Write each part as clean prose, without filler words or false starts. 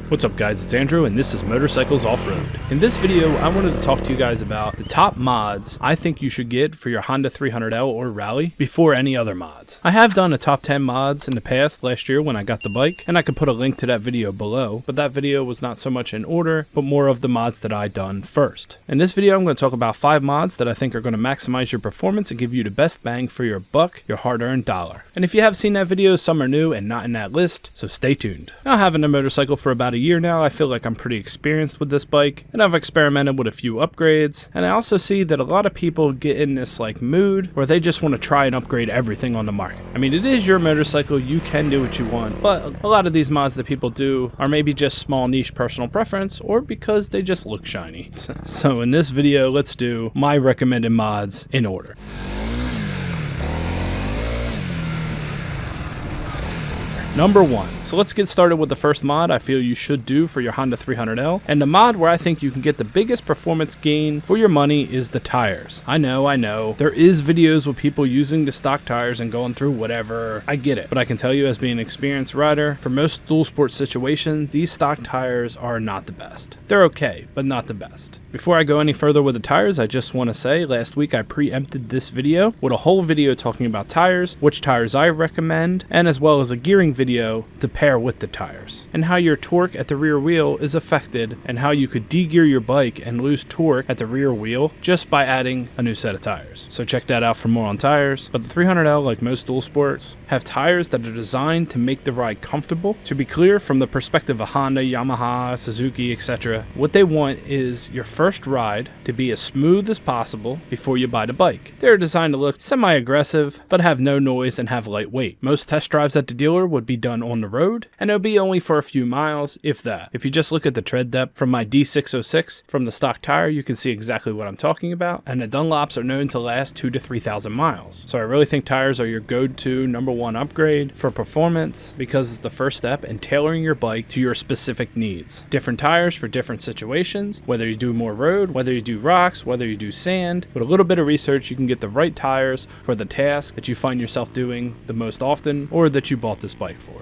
What's up guys, it's Andrew and this is Motorcycles Off-Road. In this video, I wanted to talk to you guys about the top mods I think you should get for your Honda 300L or Rally before any other mods. I have done a top 10 mods in the past last year when I got the bike, and I could put a link to that video below, but that video was not so much in order, but more of the mods that I done first. In this video, I'm going to talk about 5 mods that I think are going to maximize your performance and give you the best bang for your buck, your hard-earned dollar. And if you have seen that video, some are new and not in that list, so stay tuned. Now, having a motorcycle for about a year now, I feel like I'm pretty experienced with this bike, and I've experimented with a few upgrades, and I also see that a lot of people get in this like mood where they just want to try and upgrade everything on the market. I mean, it is your motorcycle, you can do what you want, but a lot of these mods that people do are maybe just small niche personal preference or because they just look shiny. So in this video, let's do my recommended mods in order. Number 1. So let's get started with the first mod I feel you should do for your Honda 300L. And the mod where I think you can get the biggest performance gain for your money is the tires. I know. There is videos with people using the stock tires and going through whatever. I get it. But I can tell you as being an experienced rider, for most dual sport situations, these stock tires are not the best. They're okay, but not the best. Before I go any further with the tires, I just want to say last week I preempted this video with a whole video talking about tires, which tires I recommend, and as well as a gearing video to pair with the tires, and how your torque at the rear wheel is affected, and how you could de-gear your bike and lose torque at the rear wheel just by adding a new set of tires. So check that out for more on tires. But the 300L, like most dual sports, have tires that are designed to make the ride comfortable. To be clear, from the perspective of Honda, Yamaha, Suzuki, etc., what they want is your first ride to be as smooth as possible before you buy the bike. They're designed to look semi-aggressive, but have no noise and have light weight. Most test drives at the dealer would be done on the road, and it'll be only for a few miles, if that. If you just look at the tread depth from my D606 from the stock tire, you can see exactly what I'm talking about, and the Dunlops are known to last 2,000 to 3,000 miles. So I really think tires are your go-to number 1 upgrade for performance, because it's the first step in tailoring your bike to your specific needs. Different tires for different situations, whether you do more road, whether you do rocks, whether you do sand. With a little bit of research, you can get the right tires for the task that you find yourself doing the most often, or that you bought this bike for.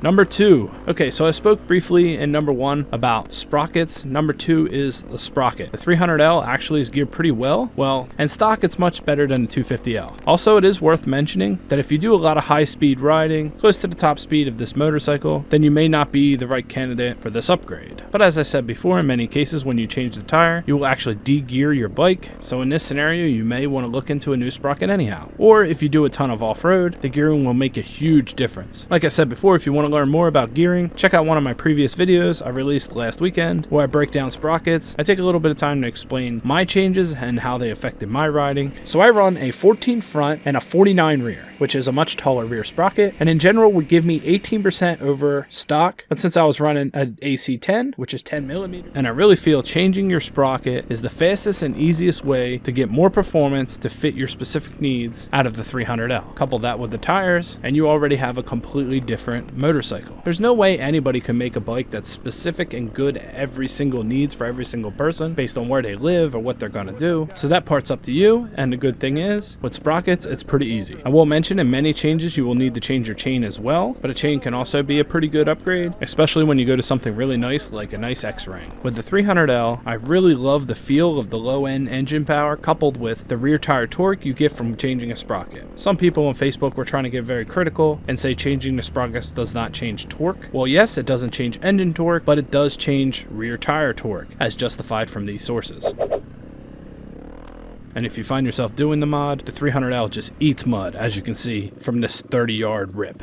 Number 2. Okay, so I spoke briefly in number 1 about sprockets. Number 2 is the sprocket. The 300L actually is geared pretty well. And stock, it's much better than the 250L. Also, it is worth mentioning that if you do a lot of high-speed riding, close to the top speed of this motorcycle, then you may not be the right candidate for this upgrade. But as I said before, in many cases when you change the tire, you will actually de-gear your bike. So in this scenario, you may want to look into a new sprocket anyhow. Or if you do a ton of off-road, the gearing will make a huge difference. Like I said before, if you want to learn more about gearing, check out one of my previous videos I released last weekend where I break down sprockets. I take a little bit of time to explain my changes and how they affected my riding. So I run a 14 front and a 49 rear, which is a much taller rear sprocket, and in general would give me 18% over stock. But since I was running an AC10, which is 10 millimeters, and I really feel changing your sprocket is the fastest and easiest way to get more performance to fit your specific needs out of the 300L. Couple that with the tires, and you already have a completely different motorcycle. There's no way anybody can make a bike that's specific and good at every single needs for every single person based on where they live or what they're gonna do. So that part's up to you, and the good thing is, with sprockets, it's pretty easy. I will mention in many changes you will need to change your chain as well, but a chain can also be a pretty good upgrade, especially when you go to something really nice like a nice X-Ring. With the 300L, I really love the feel of the low-end engine power coupled with the rear tire torque you get from changing a sprocket. Some people on Facebook were trying to get very critical and say changing the sprockets does not change torque. Well, yes, it doesn't change engine torque, but it does change rear tire torque, as justified from these sources. And if you find yourself doing the mod, the 300L just eats mud, as you can see from this 30-yard rip.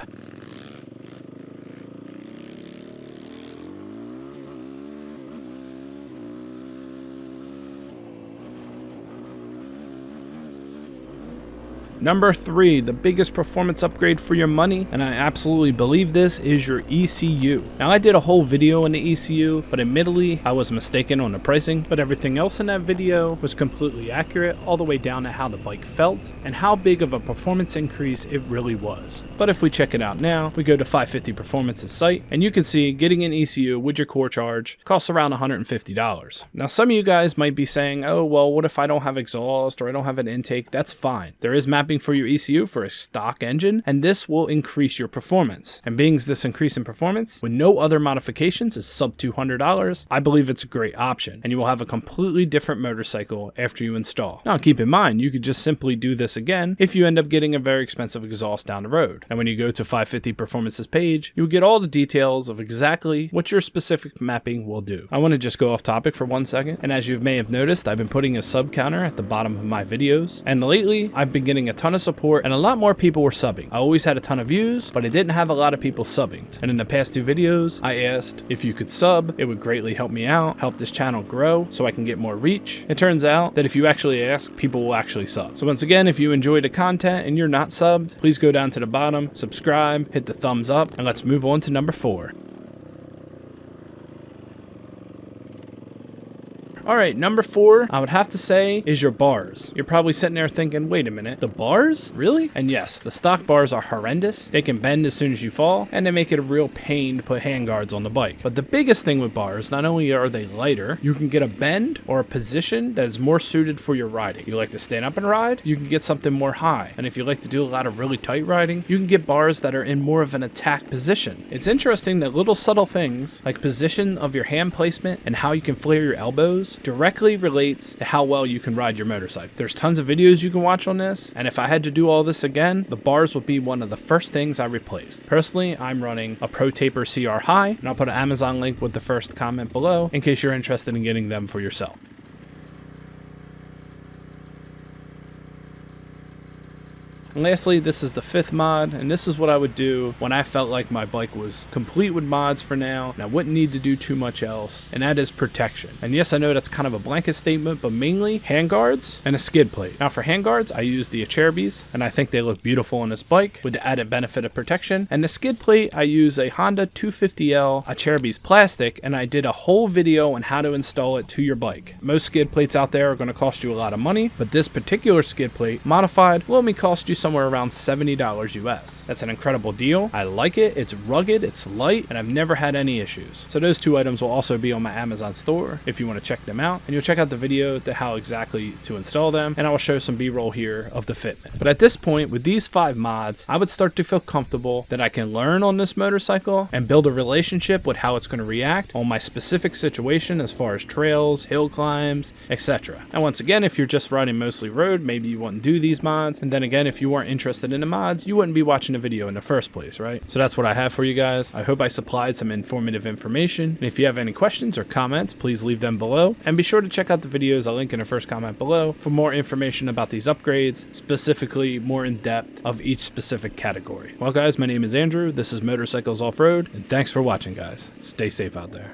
Number 3, the biggest performance upgrade for your money, and I absolutely believe this, is your ECU. Now, I did a whole video on the ECU, but admittedly, I was mistaken on the pricing, but everything else in that video was completely accurate, all the way down to how the bike felt, and how big of a performance increase it really was. But if we check it out now, we go to 550 Performance's site, and you can see getting an ECU with your core charge costs around $150. Now, some of you guys might be saying, oh, well, what if I don't have exhaust, or I don't have an intake? That's fine. There is mapping mapping for your ECU for a stock engine, and this will increase your performance. And being this increase in performance with no other modifications is sub $200, I believe it's a great option, and you will have a completely different motorcycle after you install. Now keep in mind, you could just simply do this again if you end up getting a very expensive exhaust down the road. And when you go to 550 Performance's page, you will get all the details of exactly what your specific mapping will do. I want to just go off topic for 1 second, and as you may have noticed, I've been putting a sub counter at the bottom of my videos, and lately I've been getting a ton of support and a lot more people were subbing. I always had a ton of views, but I didn't have a lot of people subbing. And in the past 2 videos, I asked if you could sub. It would greatly help me out, help this channel grow so I can get more reach. It turns out that if you actually ask, people will actually sub. So once again, if you enjoy the content and you're not subbed, please go down to the bottom, subscribe, hit the thumbs up, and let's move on to number 4. Alright, number 4, I would have to say, is your bars. You're probably sitting there thinking, wait a minute, the bars? Really? And yes, the stock bars are horrendous. They can bend as soon as you fall, and they make it a real pain to put handguards on the bike. But the biggest thing with bars, not only are they lighter, you can get a bend or a position that is more suited for your riding. You like to stand up and ride? You can get something more high. And if you like to do a lot of really tight riding, you can get bars that are in more of an attack position. It's interesting that little subtle things, like position of your hand placement and how you can flare your elbows, directly relates to how well you can ride your motorcycle. There's tons of videos you can watch on this, and if I had to do all this again, the bars would be one of the first things I replaced. Personally, I'm running a Pro Taper CR High, and I'll put an Amazon link with the first comment below in case you're interested in getting them for yourself. And lastly, this is the 5th mod, and this is what I would do when I felt like my bike was complete with mods for now, and I wouldn't need to do too much else, and that is protection. And yes, I know that's kind of a blanket statement, but mainly handguards and a skid plate. Now for handguards, I use the Acerbis, and I think they look beautiful on this bike with the added benefit of protection. And the skid plate, I use a Honda 250L Acerbis plastic, and I did a whole video on how to install it to your bike. Most skid plates out there are going to cost you a lot of money, but this particular skid plate, modified, will only cost you somewhere around $70 US. That's an incredible deal. I like it. It's rugged, it's light, and I've never had any issues. So those 2 items will also be on my Amazon store if you want to check them out, and you'll check out the video to how exactly to install them, and I will show some B-roll here of the fitment. But at this point, with these 5 mods, I would start to feel comfortable that I can learn on this motorcycle and build a relationship with how it's going to react on my specific situation as far as trails, hill climbs, etc. And once again, if you're just riding mostly road, maybe you wouldn't do these mods, and then again, if you weren't interested in the mods, you wouldn't be watching the video in the first place, right? So that's what I have for you guys. I hope I supplied some informative information, and if you have any questions or comments, please leave them below, and be sure to check out the videos I'll link in the first comment below for more information about these upgrades, specifically more in depth of each specific category. Well guys, my name is Andrew, this is Motorcycles Off-Road, and thanks for watching guys. Stay safe out there.